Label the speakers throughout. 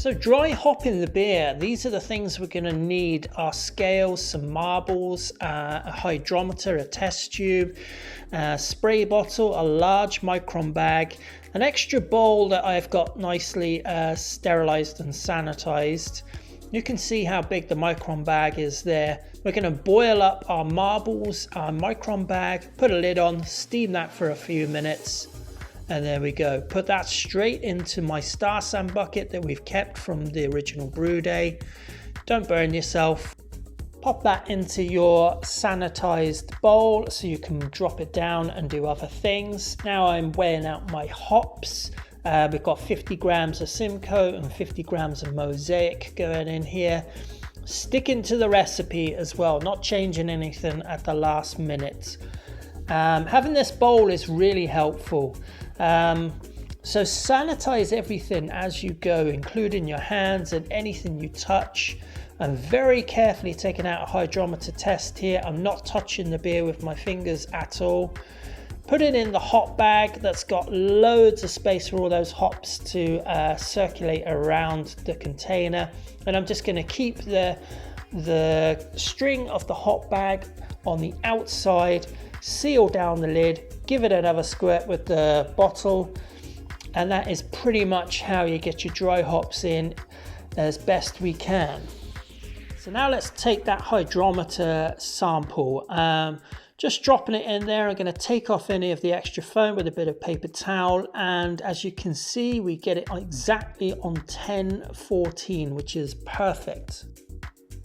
Speaker 1: So dry hopping the beer, these are the things we're going to need: our scales, some marbles, a hydrometer, a test tube, a spray bottle, a large micron bag, an extra bowl that I've got nicely sterilized and sanitized. You can see how big the micron bag is there. We're going to boil up our marbles, our micron bag, put a lid on, steam that for a few minutes. And there we go. Put that straight into my Star San bucket that we've kept from the original brew day. Don't burn yourself. Pop that into your sanitized bowl so you can drop it down and do other things. Now I'm weighing out my hops. We've got 50 grams of Simcoe and 50 grams of Mosaic going in here. Sticking to the recipe as well, not changing anything at the last minute. Having this bowl is really helpful. So sanitize everything as you go, including your hands and anything you touch. I'm very carefully taking out a hydrometer test here. I'm not touching the beer with my fingers at all. Put it in the hop bag that's got loads of space for all those hops to circulate around the container. And I'm just going to keep the string of the hop bag on the outside, seal down the lid, give it another squirt with the bottle, and that is pretty much how you get your dry hops in as best we can. So now let's take that hydrometer sample. Just dropping it in there. I'm going to take off any of the extra foam with a bit of paper towel, and as you can see, we get it exactly on 1014, which is perfect.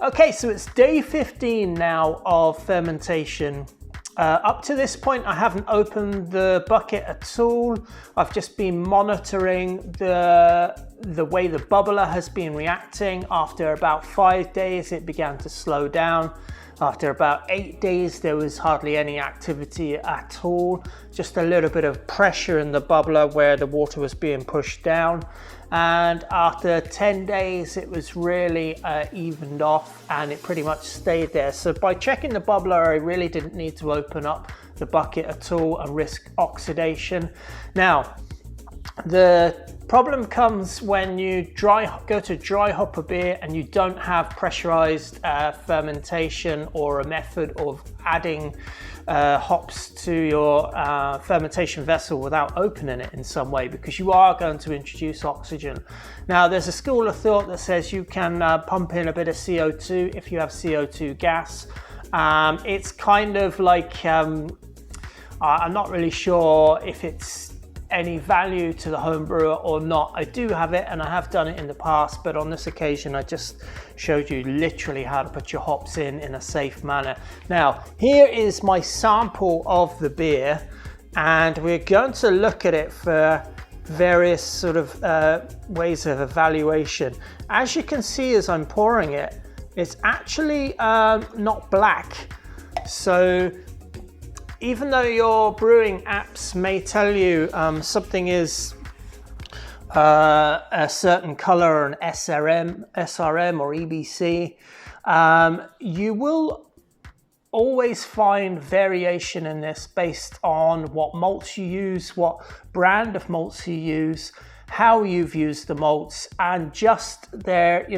Speaker 1: Okay, so it's day 15 now of fermentation. Up to this point, I haven't opened the bucket at all. I've just been monitoring the way the bubbler has been reacting. After about 5 days, it began to slow down. After about 8 days, there was hardly any activity at all. Just a little bit of pressure in the bubbler where the water was being pushed down. And after 10 days, it was really evened off, and it pretty much stayed there. So by checking the bubbler, I really didn't need to open up the bucket at all and risk oxidation. Now, the problem comes when you go to dry hop a beer and you don't have pressurized fermentation or a method of adding hops to your fermentation vessel without opening it in some way, because you are going to introduce oxygen. Now, there's a school of thought that says you can pump in a bit of CO2 if you have CO2 gas. It's kind of like, I'm not really sure if it's any value to the home brewer or not. I do have it, and I have done it in the past, but on this occasion I just showed you literally how to put your hops in a safe manner. Now, here is my sample of the beer, and we're going to look at it for various sort of ways of evaluation. As you can see, as I'm pouring it, it's actually not black. So even though your brewing apps may tell you something is a certain color, an SRM or EBC, you will always find variation in this based on what malts you use, what brand of malts you use, how you've used the malts, and just there,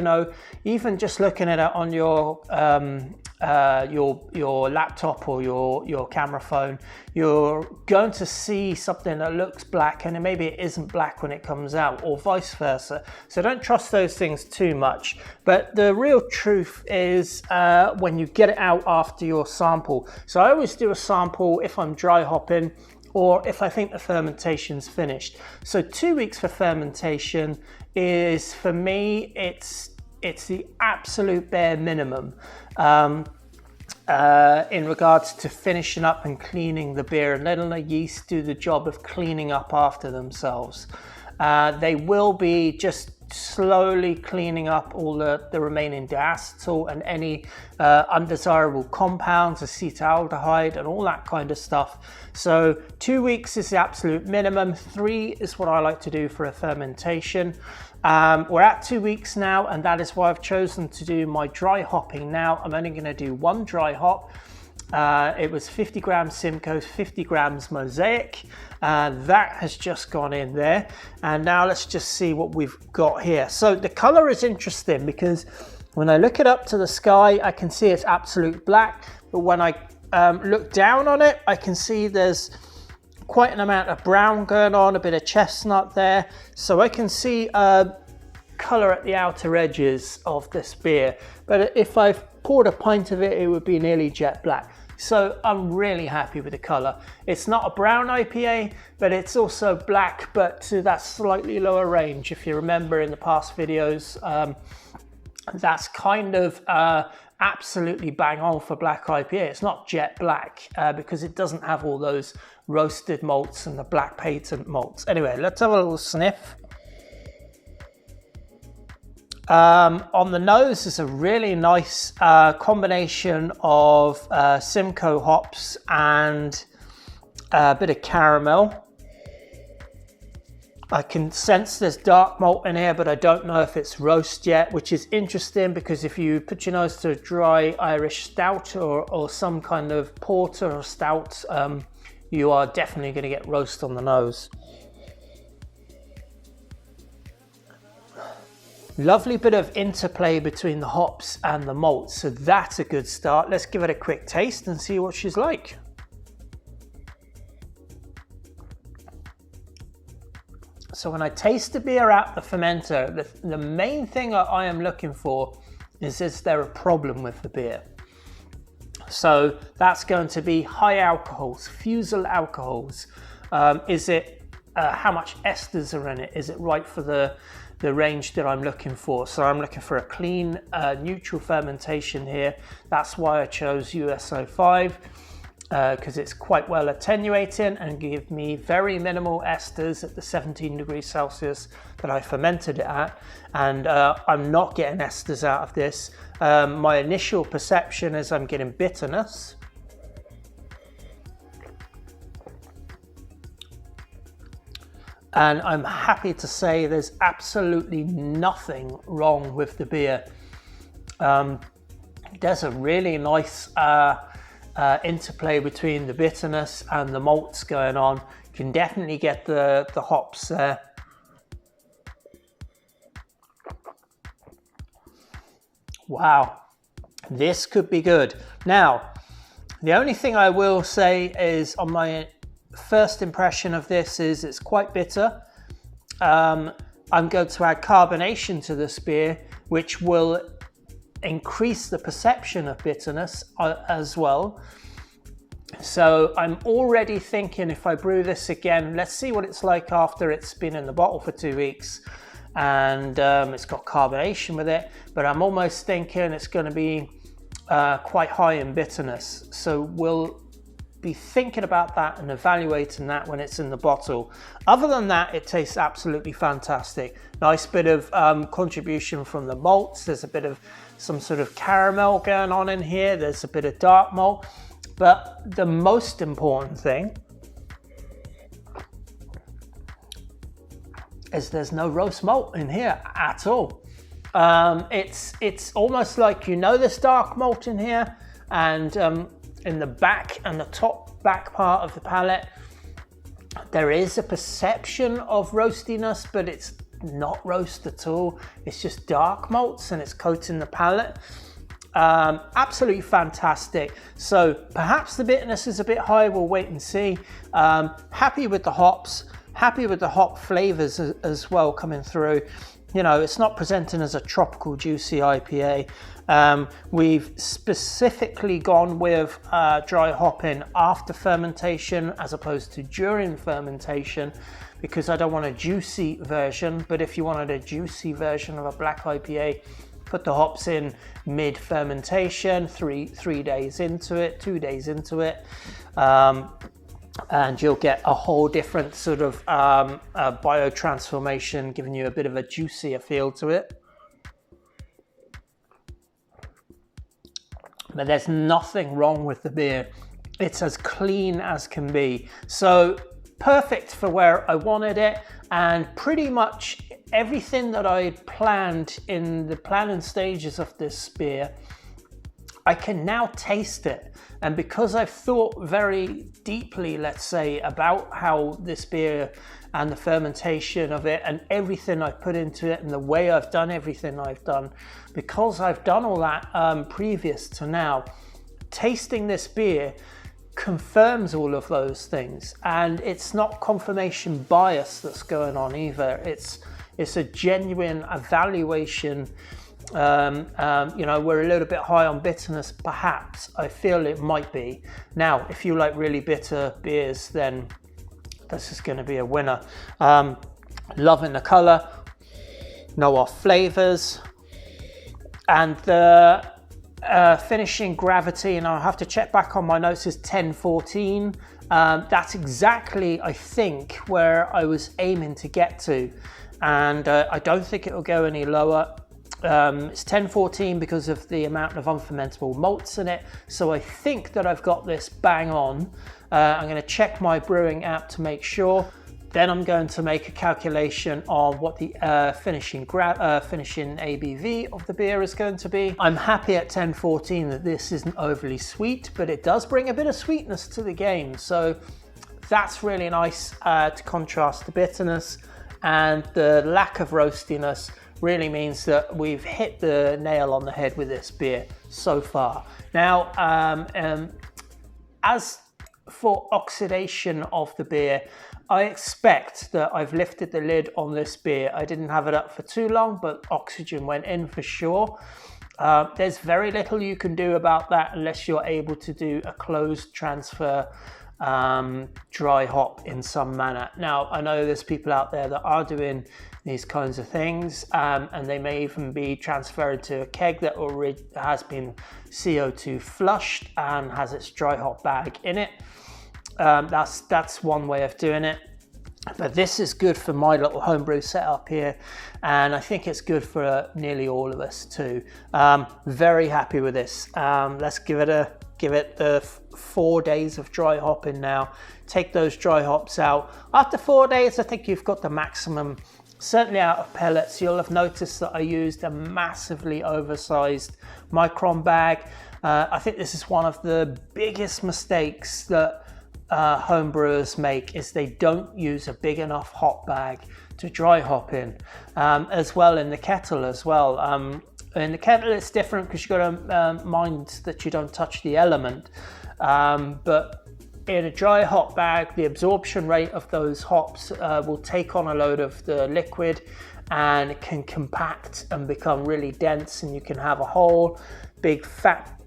Speaker 1: even just looking at it on your laptop or your camera phone, you're going to see something that looks black and maybe it isn't black when it comes out, or vice versa. So don't trust those things too much. But the real truth is when you get it out after your sample. So I always do a sample if I'm dry hopping, or if I think the fermentation's finished. So 2 weeks for fermentation is, for me, it's the absolute bare minimum in regards to finishing up and cleaning the beer and letting the yeast do the job of cleaning up after themselves. They will be just slowly cleaning up all the remaining diacetyl and any undesirable compounds, acetaldehyde and all that kind of stuff. So 2 weeks is the absolute minimum. 3 is what I like to do for a fermentation. We're at 2 weeks now, and that is why I've chosen to do my dry hopping now. I'm only going to do one dry hop. It was 50 grams Simcoe, 50 grams Mosaic. That has just gone in there. And now let's just see what we've got here. So the color is interesting because when I look it up to the sky, I can see it's absolute black. But when I look down on it, I can see there's quite an amount of brown going on, a bit of chestnut there. So I can see color at the outer edges of this beer. But if I've poured a pint of it, it would be nearly jet black. So I'm really happy with the color. It's not a brown IPA, but it's also black, but to that slightly lower range. If you remember in the past videos, that's kind of absolutely bang on for black IPA. It's not jet black because it doesn't have all those roasted malts and the black patent malts. Anyway, let's have a little sniff. On the nose is a really nice combination of Simcoe hops and a bit of caramel. I can sense there's dark malt in here, but I don't know if it's roast yet, which is interesting because if you put your nose to a dry Irish stout or some kind of porter or stout, you are definitely going to get roast on the nose. Lovely bit of interplay between the hops and the malt, so that's a good start. Let's give it a quick taste and see what she's like. So when I taste the beer out the fermenter, the main thing that I am looking for is there a problem with the beer? So that's going to be high alcohols, fusel alcohols. Is it how much esters are in it? Is it right for the range that I'm looking for? So I'm looking for a clean, neutral fermentation here. That's why I chose USO5, because it's quite well attenuating and give me very minimal esters at the 17 degrees Celsius that I fermented it at. And I'm not getting esters out of this. My initial perception is I'm getting bitterness. And I'm happy to say there's absolutely nothing wrong with the beer. There's a really nice interplay between the bitterness and the malts going on. You can definitely get the hops there. Wow, this could be good. Now, the only thing I will say is on my first impression of this is it's quite bitter. I'm going to add carbonation to this beer, which will increase the perception of bitterness as well. So I'm already thinking if I brew this again, let's see what it's like after it's been in the bottle for 2 weeks and it's got carbonation with it, but I'm almost thinking it's going to be quite high in bitterness. So we'll be thinking about that and evaluating that when it's in the bottle. Other than that, it tastes absolutely fantastic. Nice bit of contribution from the malts. There's a bit of some sort of caramel going on in here. There's a bit of dark malt, but the most important thing is there's no roast malt in here at all. It's almost like, you know, there's dark malt in here, and in the back and the top back part of the palate, there is a perception of roastiness, but it's not roast at all. It's just dark malts and it's coating the palate. Absolutely fantastic. So perhaps the bitterness is a bit high. We'll wait and see. Happy with the hops, happy with the hop flavors as well coming through. You know, it's not presenting as a tropical juicy IPA. We've specifically gone with dry hopping after fermentation as opposed to during fermentation, because I don't want a juicy version. But if you wanted a juicy version of a black IPA, put the hops in mid fermentation, three days into it, 2 days into it, and you'll get a whole different sort of biotransformation, giving you a bit of a juicier feel to it. But there's nothing wrong with the beer. It's as clean as can be. So perfect for where I wanted it, and pretty much everything that I planned in the planning stages of this beer I can now taste it. And because I've thought very deeply, let's say, about how this beer and the fermentation of it and everything I've put into it and the way I've done everything I've done, because I've done all that previous to now, tasting this beer confirms all of those things. And it's not confirmation bias that's going on either. It's a genuine evaluation. You know, we're a little bit high on bitterness, perhaps. I feel it might be. Now, if you like really bitter beers, then this is going to be a winner. Loving the color, no off flavors, and the finishing gravity, and I'll have to check back on my notes, is 1014. That's exactly, I think, where I was aiming to get to, and I don't think it will go any lower. It's 1014 because of the amount of unfermentable malts in it, so I think that I've got this bang on. I'm going to check my brewing app to make sure. Then I'm going to make a calculation on what the finishing ABV of the beer is going to be. I'm happy at 1014 that this isn't overly sweet, but it does bring a bit of sweetness to the game, so that's really nice to contrast the bitterness, and the lack of roastiness really means that we've hit the nail on the head with this beer so far. Now, as for oxidation of the beer, I expect that I've lifted the lid on this beer. I didn't have it up for too long, but oxygen went in for sure. There's very little you can do about that unless you're able to do a closed transfer dry hop in some manner. Now, I know there's people out there that are doing these kinds of things, and they may even be transferred to a keg that already has been CO2 flushed and has its dry hop bag in it. That's one way of doing it, but this is good for my little homebrew setup here, and I think it's good for nearly all of us too. Very happy with this. Let's give it the 4 days of dry hopping now. Take those dry hops out. After 4 days, I think you've got the maximum. Certainly out of pellets. You'll have noticed that I used a massively oversized micron bag. I think this is one of the biggest mistakes that homebrewers make, is they don't use a big enough hop bag to dry hop in. As well in the kettle as well. In the kettle it's different because you've got to mind that you don't touch the element. But in a dry hop bag, the absorption rate of those hops will take on a load of the liquid, and it can compact and become really dense, and you can have a whole big fat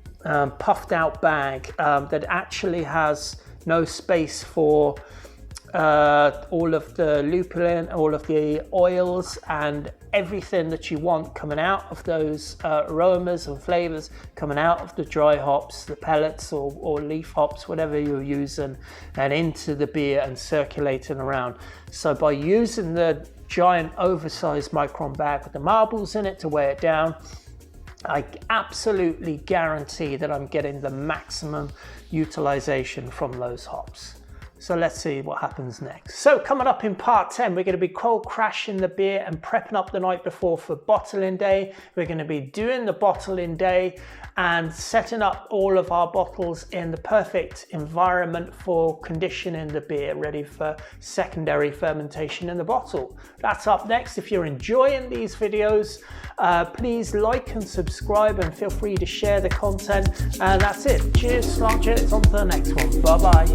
Speaker 1: puffed out bag that actually has no space for all of the lupulin, all of the oils, and everything that you want coming out of those aromas and flavors coming out of the dry hops, the pellets or leaf hops, whatever you're using, and into the beer and circulating around. So by using the giant oversized micron bag with the marbles in it to weigh it down, I absolutely guarantee that I'm getting the maximum utilization from those hops. So let's see what happens next. So coming up in part 10, we're going to be cold crashing the beer and prepping up the night before for bottling day. We're going to be doing the bottling day and setting up all of our bottles in the perfect environment for conditioning the beer ready for secondary fermentation in the bottle. That's up next. If you're enjoying these videos, please like and subscribe, and feel free to share the content. And that's it. Cheers, Slant Jets. On to the next one. Bye bye.